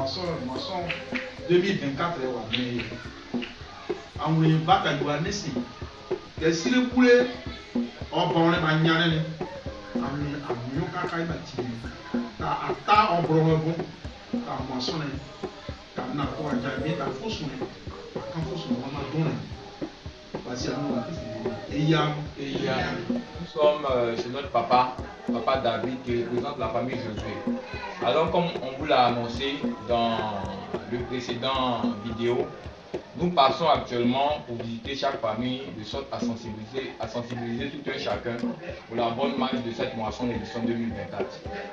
moisson 2024 mais amuri baka duwa nesi ke sire kule o bonne ba nyane ni ami amunyo kaka ba ti ta ata o bromo bon ta moisson ni ta na ko aja mi ta fosu ni kan fosu no ma don ni parce nous sommes chez notre papa David qui représente la famille Josué. Alors comme on vous l'a annoncé dans le précédent vidéo, nous passons actuellement pour visiter chaque famille de sorte à sensibiliser tout un chacun pour la bonne marche de cette moisson édition 2024.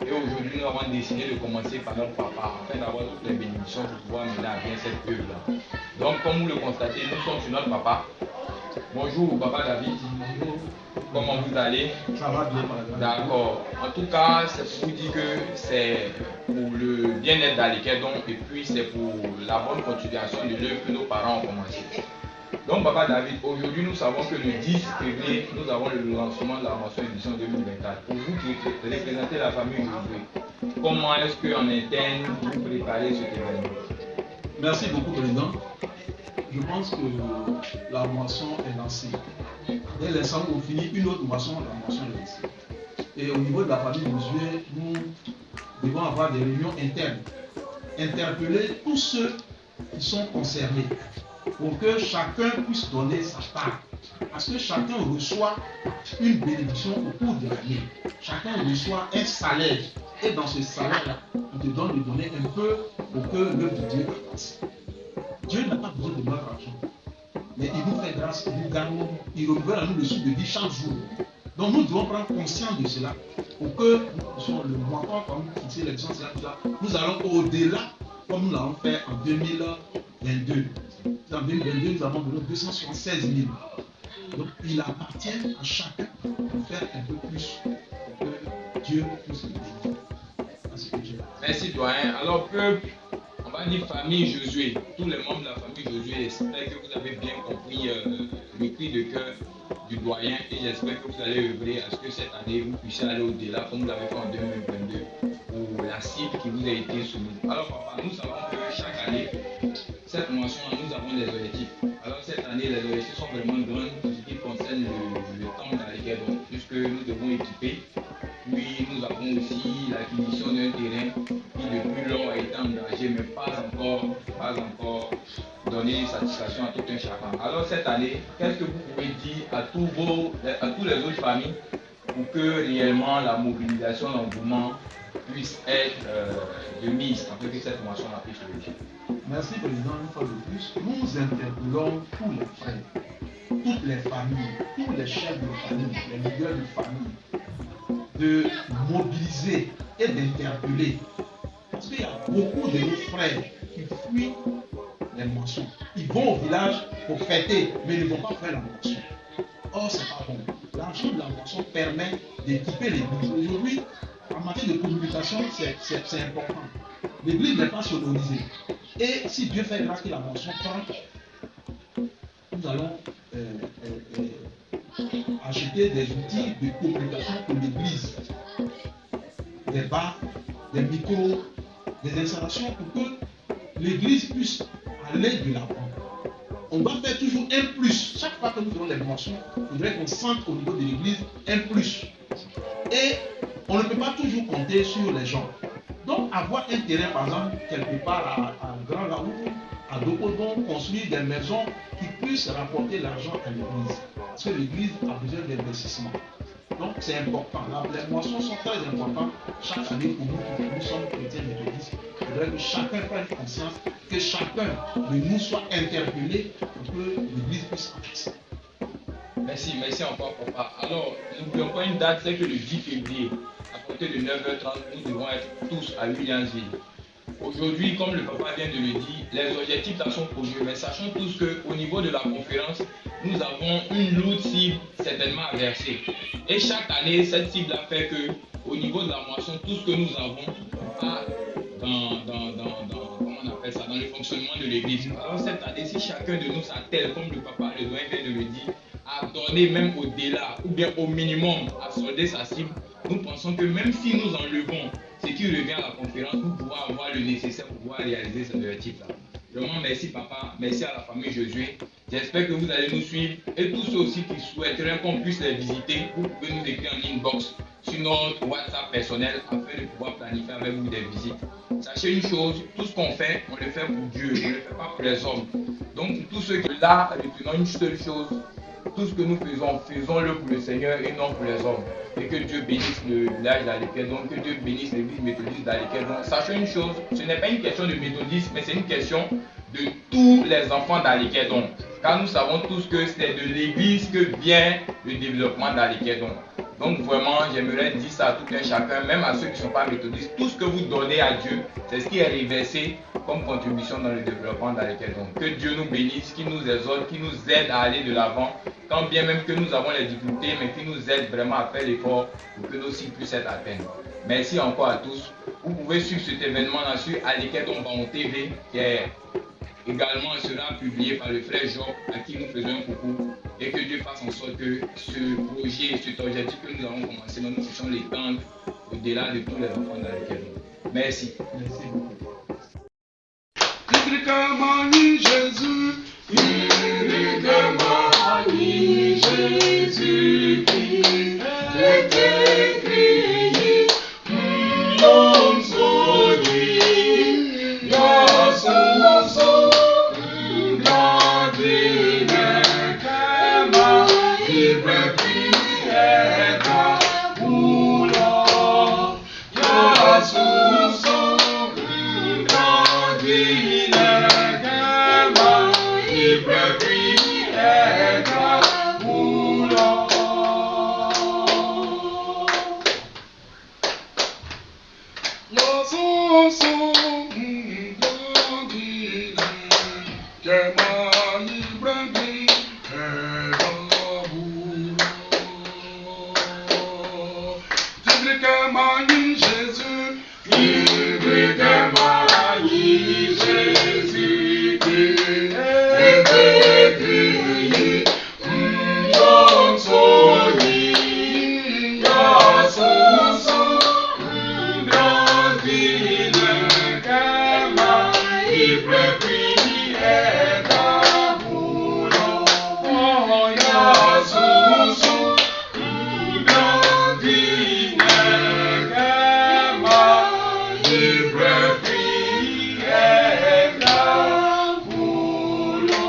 Et aujourd'hui, nous avons décidé de commencer par notre papa afin d'avoir toutes les bénédictions pour pouvoir mener à bien cette œuvre-là. Donc comme vous le constatez, nous sommes chez notre papa. Bonjour papa David. Comment vous allez? ça va bien. D'accord. En tout cas, c'est pour vous dire que c'est pour le bien-être d'Aliké et puis c'est pour la bonne continuation de l'œuvre que nos parents ont commencé. Donc papa David, aujourd'hui nous savons que le 10 février, nous avons le lancement de la moisson édition 2024. Pour vous qui représentez la famille Josué, comment est-ce qu'en interne vous préparez cet événement? Merci beaucoup président. Je pense que la moisson est lancée. Dès l'instant où on finit une autre moisson, la moisson est lancée. Et au niveau de la famille Josué, nous devons avoir des réunions internes. Interpeller tous ceux qui sont concernés pour que chacun puisse donner sa part. Parce que chacun reçoit une bénédiction au cours de l'année. Chacun reçoit un salaire. Et dans ce salaire-là, on te donne de donner un peu pour que l'œuvre de Dieu passe. Dieu n'a pas besoin de notre argent. Mais il nous fait grâce, il nous gagne, il renouvelle à nous le souffle de vie chaque jour. Donc nous devons prendre conscience de cela pour que nous puissions le mois comme fixer les gens, nous allons au-delà comme nous l'avons fait en 2022. En 2022, nous avons donné 276 000. Donc il appartient à chacun de faire un peu plus pour que Dieu puisse le bénir. Merci doyen. Alors peuple, on va dire famille Josué, tous les membres de la famille Josué, j'espère que vous avez bien compris le cri de cœur du doyen et j'espère que vous allez œuvrer à ce que cette année vous puissiez aller au-delà comme vous l'avez fait en 2022 pour la cible qui vous a été soumise. Alors papa, nous savons que chaque année, cette moisson nous avons des objectifs. Alors cette année, les objectifs sont vraiment grands pour ce qui concerne le temps dans lequel puisque nous devons équiper. Puis nous avons aussi l'acquisition d'un terrain qui depuis lors a été engagé mais pas encore donné satisfaction à tout un chacun. Alors cette année, qu'est-ce que vous pouvez dire à tous les autres familles pour que réellement la mobilisation, l'engouement puisse être de mise afin que cette moisson puisse se réussir? Merci président, une fois de plus, nous interpellons tous les frères, toutes les familles, tous les chefs de famille, les leaders de famille, de mobiliser et d'interpeller. Parce qu'il y a beaucoup de nos frères qui fuient les moissons. Ils vont au village pour fêter, mais ils ne vont pas faire la moisson. Or, c'est pas bon. L'argent de la moisson permet d'équiper l'église. Aujourd'hui, en matière de communication, c'est important. L'église n'est pas sonorisée. Et si Dieu fait grâce que la moisson prend, nous allons acheter des outils de communication pour l'église, des bars, des micros, des installations pour que l'église puisse aller de l'avant. On doit faire toujours un plus. Chaque fois que nous faisons les moissons, il faudrait qu'on sente au niveau de l'église un plus. Et on ne peut pas toujours compter sur les gens. Donc avoir un terrain, par exemple, quelque part à Grand Laou, à Dokodon, construire des maisons qui puissent rapporter l'argent à l'église. Parce que l'église a besoin d'investissement. Donc c'est important. Les moissons sont très importantes chaque année pour nous qui sommes chrétiens méthodistes. Il faudrait que chacun prenne conscience, que chacun de nous soit interpellé pour que l'église puisse avancer. Merci encore papa. Alors, n'oublions pas une date, c'est que le 10 février, à compter de 9h30, nous devons être tous à Williamsville. Aujourd'hui, comme le papa vient de le dire, les objectifs sont projet, mais sachons tous qu'au niveau de la conférence, nous avons une lourde cible certainement à verser. Et chaque année, cette cible a fait que, au niveau de la moisson, tout ce que nous avons a comment on appelle ça, dans le fonctionnement de l'église. Alors cette année, si chacun de nous s'attelle, comme le papa le doyen vient de le dire, à donner même au-delà, ou bien au minimum, à solder sa cible, nous pensons que même si nous enlevons ce qui revient à la conférence pour pouvoir avoir le nécessaire pour pouvoir réaliser ce objectif-là. Vraiment, merci papa, merci à la famille Josué. J'espère que vous allez nous suivre et tous ceux aussi qui souhaiteraient qu'on puisse les visiter, vous pouvez nous écrire en inbox sur notre WhatsApp personnel afin de pouvoir planifier avec vous des visites. Sachez une chose, tout ce qu'on fait, on le fait pour Dieu, on ne le fait pas pour les hommes. Donc pour tous ceux qui sont là, retenons une seule chose, tout ce que nous faisons, faisons-le pour le Seigneur et non pour les hommes. Et que Dieu bénisse le village d'Alekedon, que Dieu bénisse l'église méthodiste d'Alekedon. Sachez une chose, ce n'est pas une question de méthodisme, mais c'est une question de tous les enfants d'Alekedon. Car nous savons tous que c'est de l'église que vient le développement d'Alekedon. Donc vraiment, j'aimerais dire ça à tout un chacun, même à ceux qui ne sont pas méthodistes, tout ce que vous donnez à Dieu, c'est ce qui est reversé comme contribution dans le développement d'Alekedon. Que Dieu nous bénisse, qu'il nous exhorte, qu'il nous aide à aller de l'avant, quand bien même que nous avons les difficultés, mais qu'il nous aide vraiment à faire l'effort pour que nos cibles puissent être atteintes. Merci encore à tous. Vous pouvez suivre cet événement-là sur Alekedon Baon TV, qui est également sera publié par le frère Job, à qui nous faisons un coucou, et que Dieu fasse en sorte que ce projet, cet objectif que nous avons commencé, nous puissions l'étendre au-delà de tous les enfants d'Alekedon. Merci. Merci beaucoup. Jésus, Jésus qui était crié, l'homme saudi, la source, la divine, kama, ibre prieta, oula, la source, la divine, kama, ibre prieta, oula. La source, la divine, kama, ibre prieta, oula. Jésus kama, Jésus, Jésus kama, Jésus qui était crié, l'homme saudi, la source, la divine, kama, ibre prieta, oula. La source, la divine, kama, ibre prieta, oula.